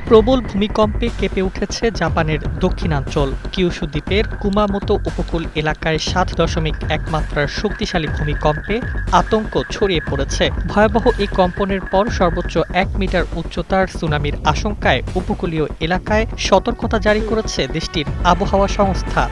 প্রবল ভূমিকম্পে কেঁপে উঠেছে জাপানের দক্ষিণাঞ্চল কিউশু দ্বীপের কুমামোতো উপকূল এলাকায় ৭.১ মাত্রার শক্তিশালী ভূমিকম্পে আতঙ্ক ছড়িয়ে পড়েছে। ভয়াবহ এই কম্পনের পর সর্বোচ্চ ১ মিটার উচ্চতার সুনামির আশঙ্কায় উপকূলীয় এলাকায় সতর্কতা জারি করেছে দেশটির আবহাওয়া সংস্থা।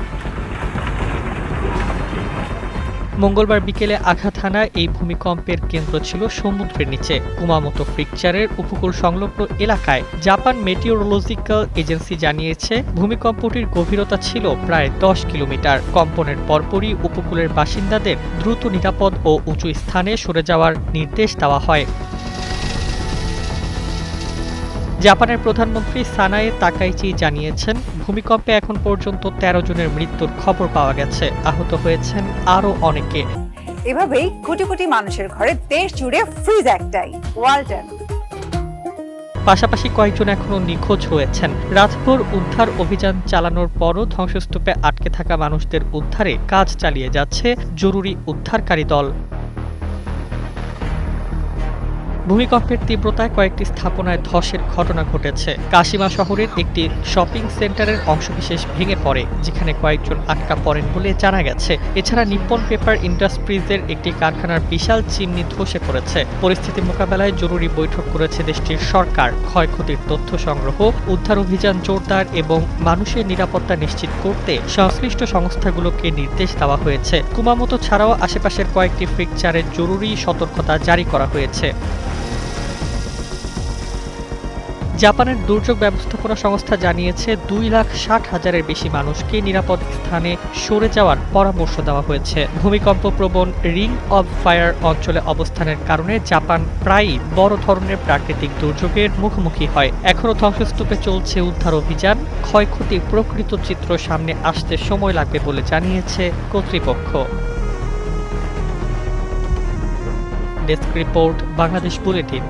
মঙ্গলবার বিকেলে আঘাত হানা এই ভূমিকম্পের কেন্দ্র ছিল সমুদ্রের নিচে কুমামোতো প্রিকচারের উপকূল সংলগ্ন এলাকায়। জাপান মেটিওরোলজিক্যাল এজেন্সি জানিয়েছে ভূমিকম্পটির গভীরতা ছিল প্রায় ১০ কিলোমিটার। কম্পনের পরপরই উপকূলের বাসিন্দাদের দ্রুত নিরাপদ ও উঁচু স্থানে সরে যাওয়ার নির্দেশ দেওয়া হয়। জাপানের প্রধানমন্ত্রী সানায়ে তাকাইচি জানিয়েছেন ভূমিকম্পে এখন পর্যন্ত ১৩ জনের মৃত্যুর খবর পাওয়া গেছে, আহত হয়েছেন আরও অনেকে। এভাবেই কোটি কোটি মানুষের ঘরে দেশ জুড়ে ফ্রিজ একটাই, ওয়ালটন। পাশাপাশি কয়েকজন এখনো নিখোঁজ হয়েছেন। রাতভর উদ্ধার অভিযান চালানোর পরও ধ্বংসস্তূপে আটকে থাকা মানুষদের উদ্ধারে কাজ চালিয়ে যাচ্ছে জরুরি উদ্ধারকারী দল। ভূমিকম্পের তীব্রতায় কয়েকটি স্থাপনায় ধসের ঘটনা ঘটেছে। কাশিমা শহরের একটি শপিং সেন্টারের অংশবিশেষ ভেঙে পড়ে, যেখানে কয়েকজন আটকা পড়েন বলে জানা গেছে। এছাড়া নিপ্পন পেপার ইন্ডাস্ট্রিজের একটি কারখানার বিশাল চিমনি ধসে পড়েছে। পরিস্থিতি মোকাবেলায় জরুরি বৈঠক করেছে দেশটির সরকার। ক্ষয়ক্ষতির তথ্য সংগ্রহ, উদ্ধার অভিযান জোরদার এবং মানুষের নিরাপত্তা নিশ্চিত করতে সংশ্লিষ্ট সংস্থাগুলোকে নির্দেশ দেওয়া হয়েছে। কুমামোতো ছাড়াও আশেপাশের কয়েকটি প্রিকচারের জরুরি সতর্কতা জারি করা হয়েছে। জাপানের দুর্যোগ ব্যবস্থাপনা সংস্থা জানিয়েছে ২,৬০,০০০-এর বেশি মানুষকে নিরাপদ স্থানে সরে যাওয়ার পরামর্শ দেওয়া হয়েছে। ভূমিকম্প প্রবণ রিং অব ফায়ার অঞ্চলে অবস্থানের কারণে জাপান প্রায়ই বড় ধরনের প্রাকৃতিক দুর্যোগের মুখোমুখি হয়। এখনও ধ্বংসস্তূপে চলছে উদ্ধার অভিযান। ক্ষয়ক্ষতির প্রকৃত চিত্র সামনে আসতে সময় লাগবে বলে জানিয়েছে কর্তৃপক্ষ। Desk report, Bangladesh bulletin.